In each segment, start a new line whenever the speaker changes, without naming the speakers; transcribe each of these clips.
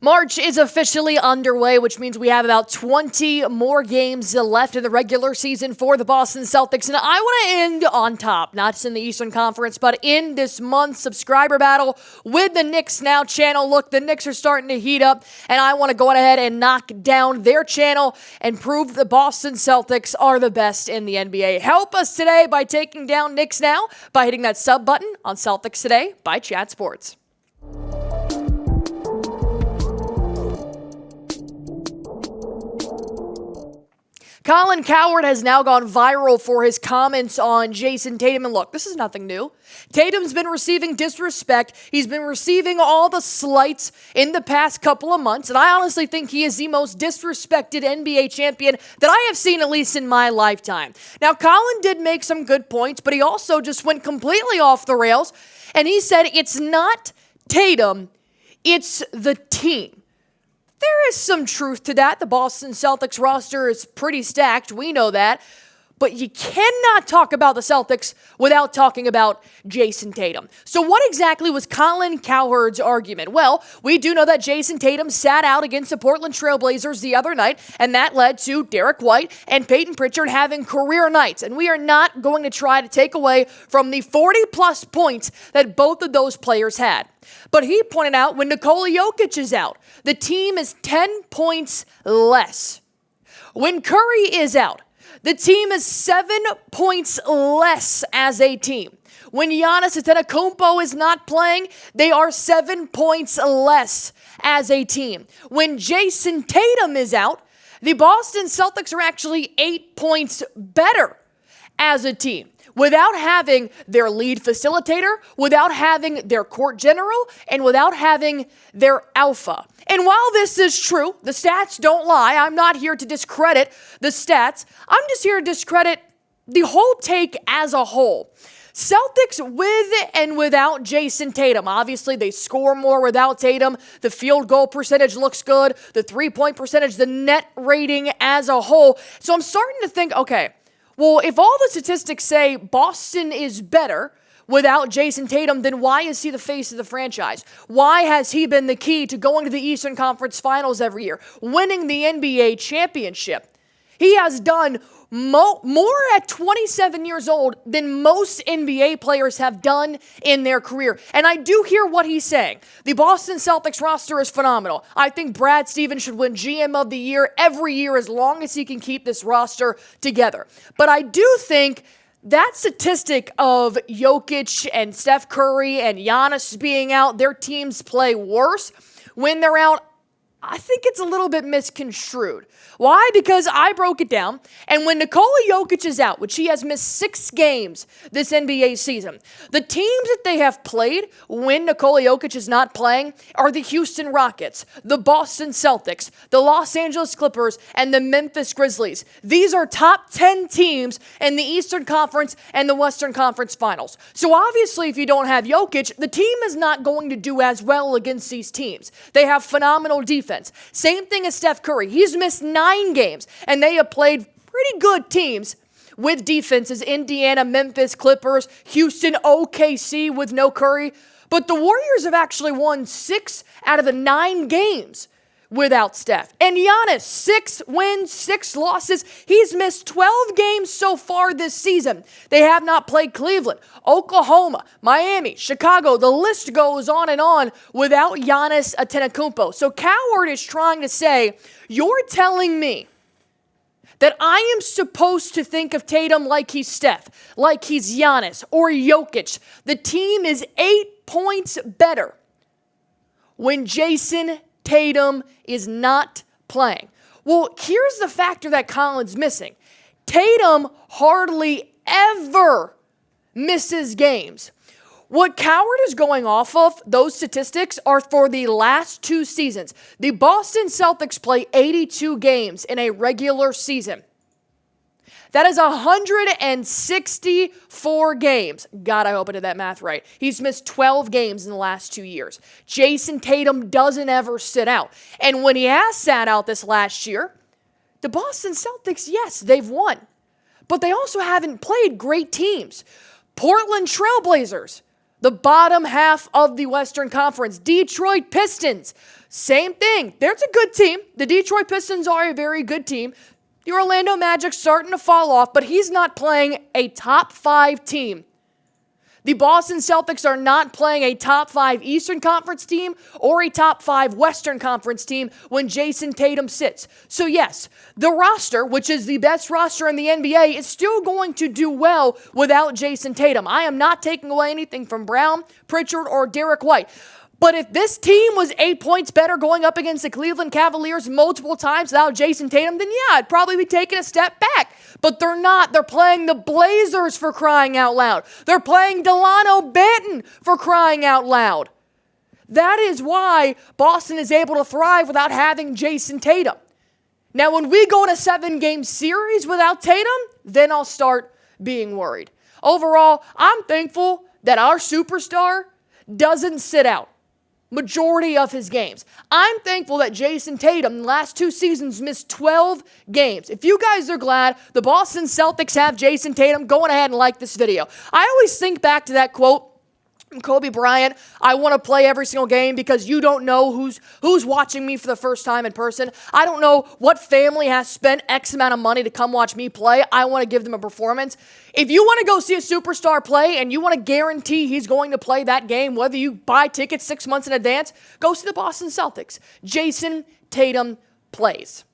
March is officially underway, which means we have about 20 more games left in the regular season for the Boston Celtics. And I want to end on top, not just in the Eastern Conference, but in this month's subscriber battle with the Knicks Now channel. Look, the Knicks are starting to heat up, and I want to go ahead and knock down their channel and prove the Boston Celtics are the best in the NBA. Help us today by taking down Knicks Now by hitting that sub button on Celtics Today by Chat Sports. Colin Cowherd has now gone viral for his comments on Jayson Tatum. And look, this is nothing new. Tatum's been receiving disrespect. He's been receiving all the slights in the past couple of months. And I honestly think he is the most disrespected NBA champion that I have seen, at least in my lifetime. Now, Colin did make some good points, but he also just went completely off the rails. And he said it's not Tatum, it's the team. There is some truth to that. The Boston Celtics roster is pretty stacked. We know that. But you cannot talk about the Celtics without talking about Jayson Tatum. So what exactly was Colin Cowherd's argument? Well, we do know that Jayson Tatum sat out against the Portland Trail Blazers the other night, and that led to Derrick White and Payton Pritchard having career nights. And we are not going to try to take away from the 40-plus points that both of those players had. But he pointed out when Nikola Jokic is out, the team is 10 points less. When Curry is out, the team is 7 points less as a team. When Giannis Antetokounmpo is not playing, they are 7 points less as a team. When Jayson Tatum is out, the Boston Celtics are actually 8 points better as a team, without having their lead facilitator, without having their court general, and without having their alpha. And while this is true, the stats don't lie. I'm not here to discredit the stats. I'm just here to discredit the whole take as a whole. Celtics with and without Jayson Tatum. Obviously, they score more without Tatum. The field goal percentage looks good. The three-point percentage, the net rating as a whole. So I'm starting to think, okay, well, if all the statistics say Boston is better without Jayson Tatum, then why is he the face of the franchise? Why has he been the key to going to the Eastern Conference Finals every year, winning the NBA championship? He has done more at 27 years old than most NBA players have done in their career. And I do hear what he's saying. The Boston Celtics roster is phenomenal. I think Brad Stevens should win GM of the year every year as long as he can keep this roster together. But I do think that statistic of Jokic and Steph Curry and Giannis being out, their teams play worse when they're out, I think it's a little bit misconstrued. Why? Because I broke it down, and when Nikola Jokic is out, which he has missed 6 games this NBA season, the teams that they have played when Nikola Jokic is not playing are the Houston Rockets, the Boston Celtics, the Los Angeles Clippers, and the Memphis Grizzlies. These are top 10 teams in the Eastern Conference and the Western Conference Finals. So obviously, if you don't have Jokic, the team is not going to do as well against these teams. They have phenomenal defense. Same thing as Steph Curry. He's missed 9 games, and they have played pretty good teams with defenses. Indiana, Memphis, Clippers, Houston, OKC with no Curry. But the Warriors have actually won 6 out of the 9 games without Steph. And Giannis, 6 wins, 6 losses. He's missed 12 games so far this season. They have not played Cleveland, Oklahoma, Miami, Chicago. The list goes on without Giannis Antetokounmpo. So Cowherd is trying to say, you're telling me that I am supposed to think of Tatum like he's Steph, like he's Giannis or Jokic. The team is 8 points better when Jayson Tatum is not playing. Well, here's the factor that Colin's missing. Tatum hardly ever misses games. What Cowherd is going off of, those statistics, are for the last 2 seasons. The Boston Celtics play 82 games in a regular season. That is 164 games. God, I hope I did that math right. He's missed 12 games in the last 2 years. Jayson Tatum doesn't ever sit out. And when he has sat out this last year, the Boston Celtics, yes, they've won. But they also haven't played great teams. Portland Trail Blazers, The bottom half of the Western Conference, Detroit Pistons, same thing. There's a good team. The Detroit Pistons are a very good team. The Orlando Magic's starting to fall off, but he's not playing a top 5 team. The Boston Celtics are not playing a top 5 Eastern Conference team or a top 5 Western Conference team when Jayson Tatum sits. So yes, the roster, which is the best roster in the NBA, is still going to do well without Jayson Tatum. I am not taking away anything from Brown, Pritchard, or Derrick White. But if this team was 8 points better going up against the Cleveland Cavaliers multiple times without Jayson Tatum, then yeah, I'd probably be taking a step back. But they're not. They're playing the Blazers for crying out loud. They're playing Delano Banton for crying out loud. That is why Boston is able to thrive without having Jayson Tatum. Now, when we go to 7-game series without Tatum, then I'll start being worried. Overall, I'm thankful that our superstar doesn't sit out majority of his games. I'm thankful that Jayson Tatum, the last 2 seasons, missed 12 games. If you guys are glad the Boston Celtics have Jayson Tatum, go ahead and like this video. I always think back to that quote from Kobe Bryant, I want to play every single game because you don't know who's watching me for the first time in person. I don't know what family has spent X amount of money to come watch me play. I want to give them a performance. If you want to go see a superstar play and you want to guarantee he's going to play that game, whether you buy tickets 6 months in advance, go see the Boston Celtics. Jayson Tatum plays.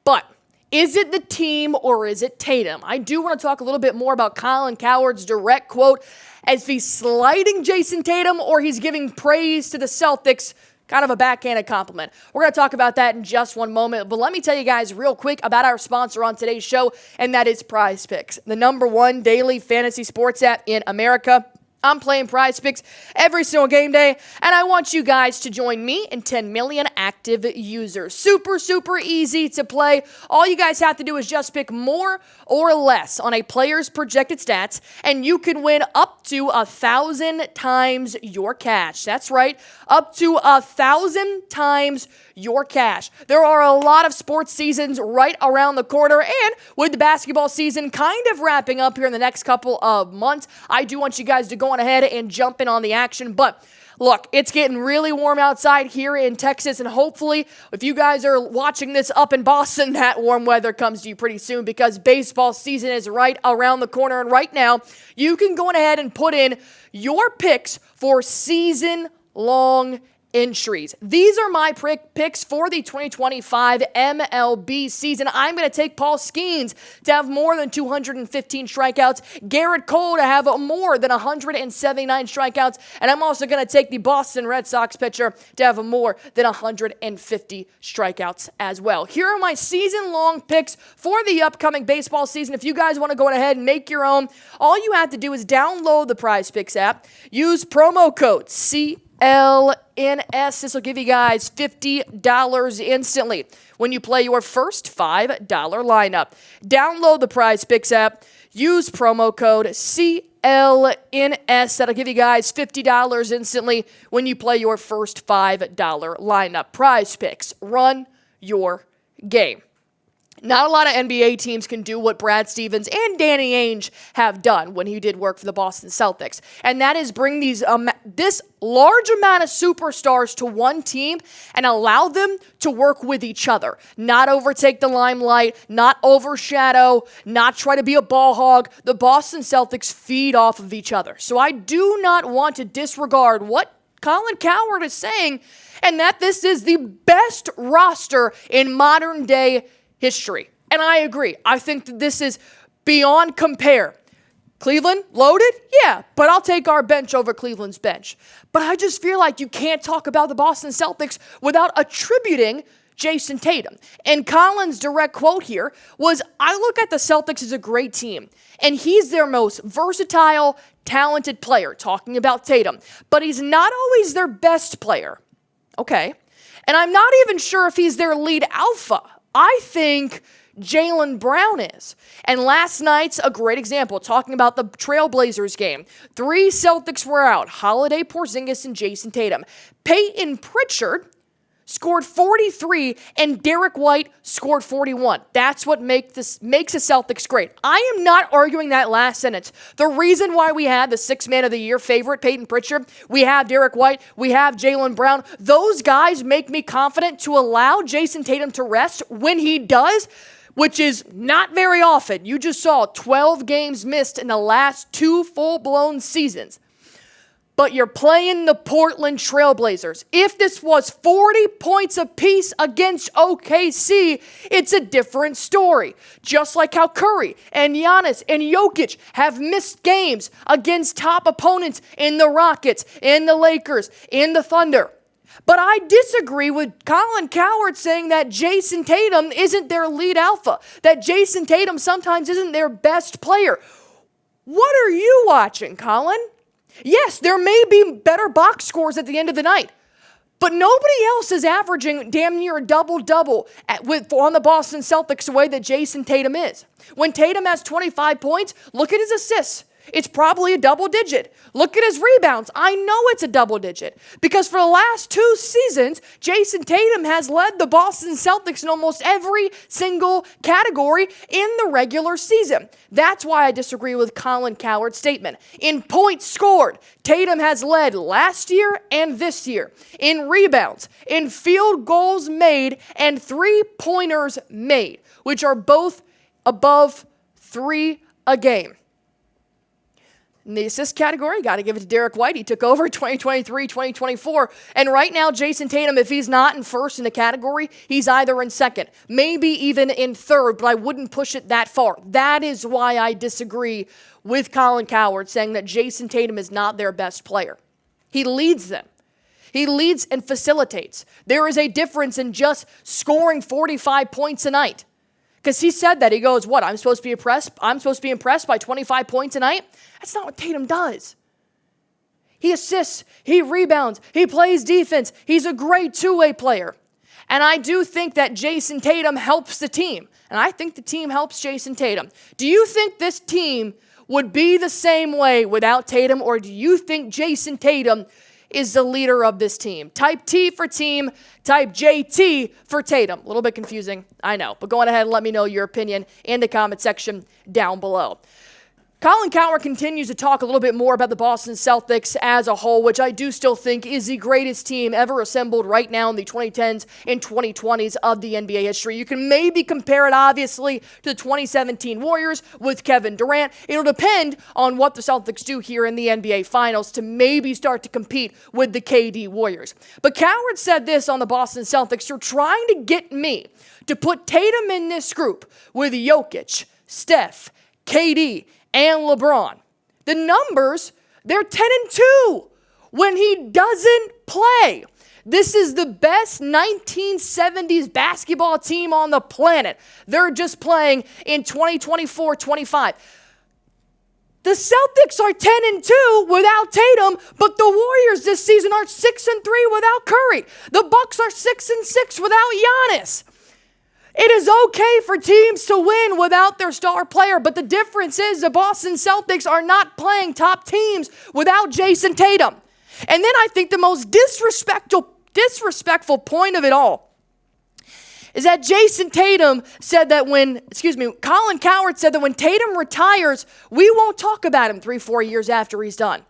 But is it the team or is it Tatum? I do want to talk a little bit more about Colin Cowherd's direct quote as he's slighting Jayson Tatum or he's giving praise to the Celtics, kind of a backhanded compliment. We're going to talk about that in just one moment, but let me tell you guys real quick about our sponsor on today's show, and that is Prize Picks, the #1 daily fantasy sports app in America. I'm playing Prize Picks every single game day, and I want you guys to join me and 10 million active users. Super, super easy to play. All you guys have to do is just pick more or less on a player's projected stats, and you can win up to 1,000 times your cash. That's right, up to 1,000 times your cash. There are a lot of sports seasons right around the corner, and with the basketball season kind of wrapping up here in the next couple of months, I do want you guys to go on ahead and jump in on the action. But look, it's getting really warm outside here in Texas, and hopefully, if you guys are watching this up in Boston, that warm weather comes to you pretty soon because baseball season is right around the corner, and right now, you can go on ahead and put in your picks for season-long entries. These are my picks for the 2025 MLB season. I'm going to take Paul Skeens to have more than 215 strikeouts, Garrett Cole to have more than 179 strikeouts, and I'm also going to take the Boston Red Sox pitcher to have more than 150 strikeouts as well. Here are my season-long picks for the upcoming baseball season. If you guys want to go ahead and make your own, all you have to do is download the Prize Picks app, use promo code CLNS. This will give you guys $50 instantly when you play your first $5 lineup. Download the Prize Picks app. Use promo code CLNS. That'll give you guys $50 instantly when you play your first $5 lineup. Prize Picks. Run your game. Not a lot of NBA teams can do what Brad Stevens and Danny Ainge have done when he did work for the Boston Celtics. And that is bring this large amount of superstars to one team and allow them to work with each other. Not overtake the limelight, not overshadow, not try to be a ball hog. The Boston Celtics feed off of each other. So I do not want to disregard what Colin Cowherd is saying, and that this is the best roster in modern day history. And I agree. I think that this is beyond compare. Cleveland, loaded? Yeah, but I'll take our bench over Cleveland's bench. But I just feel like you can't talk about the Boston Celtics without attributing Jayson Tatum. And Colin's direct quote here was, I look at the Celtics as a great team, and he's their most versatile, talented player, talking about Tatum. But he's not always their best player. Okay. And I'm not even sure if he's their lead alpha. I think Jaylen Brown is. And last night's a great example, talking about the Trailblazers game. 3 Celtics were out, Holiday, Porzingis, and Jayson Tatum. Payton Pritchard scored 43 and Derrick White scored 41. That's what makes the Celtics great. I am not arguing that last sentence. The reason why we had the Sixth Man of the Year favorite, Payton Pritchard, we have Derrick White, we have Jaylen Brown, those guys make me confident to allow Jayson Tatum to rest when he does, which is not very often. You just saw 12 games missed in the last 2 full-blown seasons. But you're playing the Portland Trailblazers. If this was 40 points apiece against OKC, it's a different story. Just like how Curry and Giannis and Jokic have missed games against top opponents in the Rockets, in the Lakers, in the Thunder. But I disagree with Colin Cowherd saying that Jayson Tatum isn't their lead alpha, that Jayson Tatum sometimes isn't their best player. What are you watching, Colin? Yes, there may be better box scores at the end of the night, but nobody else is averaging damn near a double-double on the Boston Celtics the way that Jayson Tatum is. When Tatum has 25 points, look at his assists. It's probably a double digit. Look at his rebounds. I know it's a double digit because for the last 2 seasons, Jayson Tatum has led the Boston Celtics in almost every single category in the regular season. That's why I disagree with Colin Cowherd's statement. In points scored, Tatum has led last year and this year. In rebounds, in field goals made, and 3-pointers made, which are both above 3 a game. In the assist category, got to give it to Derrick White. He took over 2023, 2024. And right now, Jayson Tatum, if he's not in first in the category, he's either in second, maybe even in third, but I wouldn't push it that far. That is why I disagree with Colin Cowherd saying that Jayson Tatum is not their best player. He leads them. He leads and facilitates. There is a difference in just scoring 45 points a night. Because he said that. He goes, what, I'm supposed to be impressed? I'm supposed to be impressed by 25 points a night? That's not what Tatum does. He assists. He rebounds. He plays defense. He's a great two-way player. And I do think that Jayson Tatum helps the team. And I think the team helps Jayson Tatum. Do you think this team would be the same way without Tatum? Or do you think Jayson Tatum is the leader of this team? Type T for team, type JT for Tatum. A little bit confusing, I know. But go on ahead and let me know your opinion in the comment section down below. Colin Cowherd continues to talk a little bit more about the Boston Celtics as a whole, which I do still think is the greatest team ever assembled right now in the 2010s and 2020s of the NBA history. You can maybe compare it, obviously, to the 2017 Warriors with Kevin Durant. It'll depend on what the Celtics do here in the NBA Finals to maybe start to compete with the KD Warriors. But Cowherd said this on the Boston Celtics: you're trying to get me to put Tatum in this group with Jokic, Steph, KD, and LeBron. The numbers, they're 10-2 when he doesn't play. This is the best 1970s basketball team on the planet. They're just playing in 2024-25. The Celtics are 10-2 without Tatum, but the Warriors this season are 6-3 without Curry. The Bucks are 6-6 without Giannis. It is okay for teams to win without their star player, but the difference is the Boston Celtics are not playing top teams without Jayson Tatum. And then I think the most disrespectful point of it all is that Jayson Tatum said that Colin Cowherd said that when Tatum retires, we won't talk about him 3-4 years after he's done.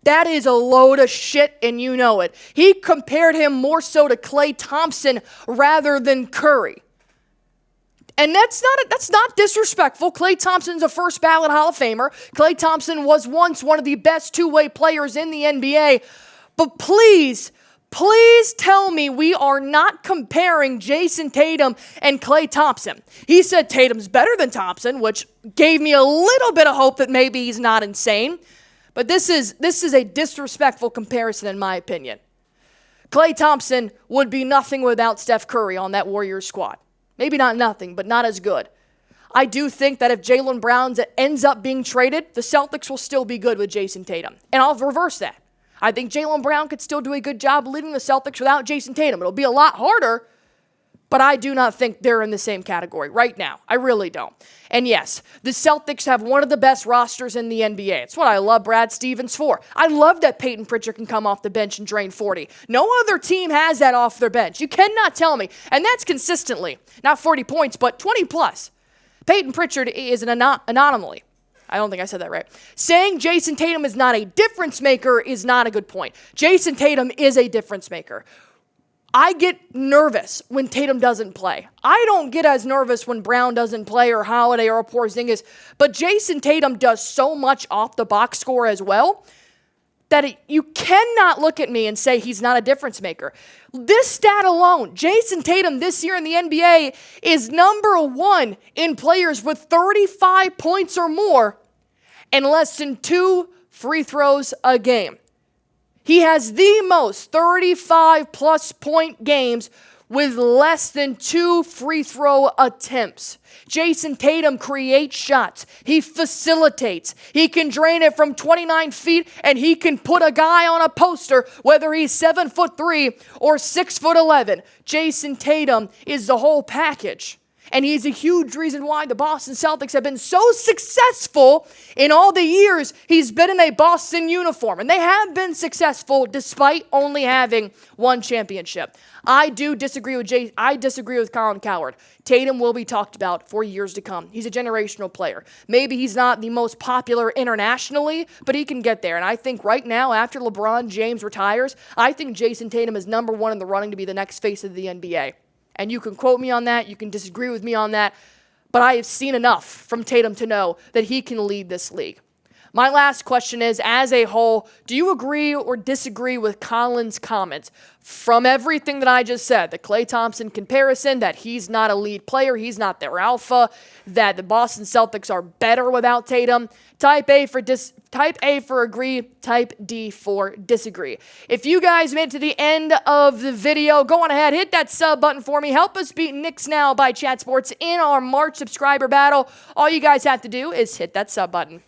That is a load of shit, and you know it. He compared him more so to Klay Thompson rather than Curry. And that's not disrespectful. Klay Thompson's a first ballot Hall of Famer. Klay Thompson was once one of the best two-way players in the NBA. But please tell me we are not comparing Jayson Tatum and Klay Thompson. He said Tatum's better than Thompson, which gave me a little bit of hope that maybe he's not insane. But this is a disrespectful comparison in my opinion. Klay Thompson would be nothing without Steph Curry on that Warriors squad. Maybe not nothing, but not as good. I do think that if Jaylen Brown ends up being traded, the Celtics will still be good with Jayson Tatum. And I'll reverse that. I think Jaylen Brown could still do a good job leading the Celtics without Jayson Tatum. It'll be a lot harder, But I do not think they're in the same category right now. I really don't. And yes, the Celtics have one of the best rosters in the NBA. It's what I love Brad Stevens for. I love that Payton Pritchard can come off the bench and drain 40. No other team has that off their bench. You cannot tell me. And that's consistently. Not 40 points, but 20 plus. Payton Pritchard is an anomaly. I don't think I said that right. Saying Jayson Tatum is not a difference maker is not a good point. Jayson Tatum is a difference maker. I get nervous when Tatum doesn't play. I don't get as nervous when Brown doesn't play or Holiday or Porzingis, but Jayson Tatum does so much off the box score as well that you cannot look at me and say he's not a difference maker. This stat alone, Jayson Tatum this year in the NBA is number 1 in players with 35 points or more and less than 2 free throws a game. He has the most 35-plus point games with less than 2 free throw attempts. Jayson Tatum creates shots. He facilitates. He can drain it from 29 feet, and he can put a guy on a poster, whether he's 7'3" or 6'11". Jayson Tatum is the whole package. And he's a huge reason why the Boston Celtics have been so successful in all the years he's been in a Boston uniform. And they have been successful despite only having 1 championship. I disagree with Colin Cowherd. Tatum will be talked about for years to come. He's a generational player. Maybe he's not the most popular internationally, but he can get there. And I think right now, after LeBron James retires, I think Jayson Tatum is number 1 in the running to be the next face of the NBA. And you can quote me on that, you can disagree with me on that, but I have seen enough from Tatum to know that he can lead this league. My last question is, as a whole, do you agree or disagree with Colin's comments? From everything that I just said, the Klay Thompson comparison, that he's not a lead player, he's not their alpha, that the Boston Celtics are better without Tatum. Type A for agree, type D for disagree. If you guys made it to the end of the video, go on ahead, hit that sub button for me. Help us beat Knicks Now by Chat Sports in our March subscriber battle. All you guys have to do is hit that sub button.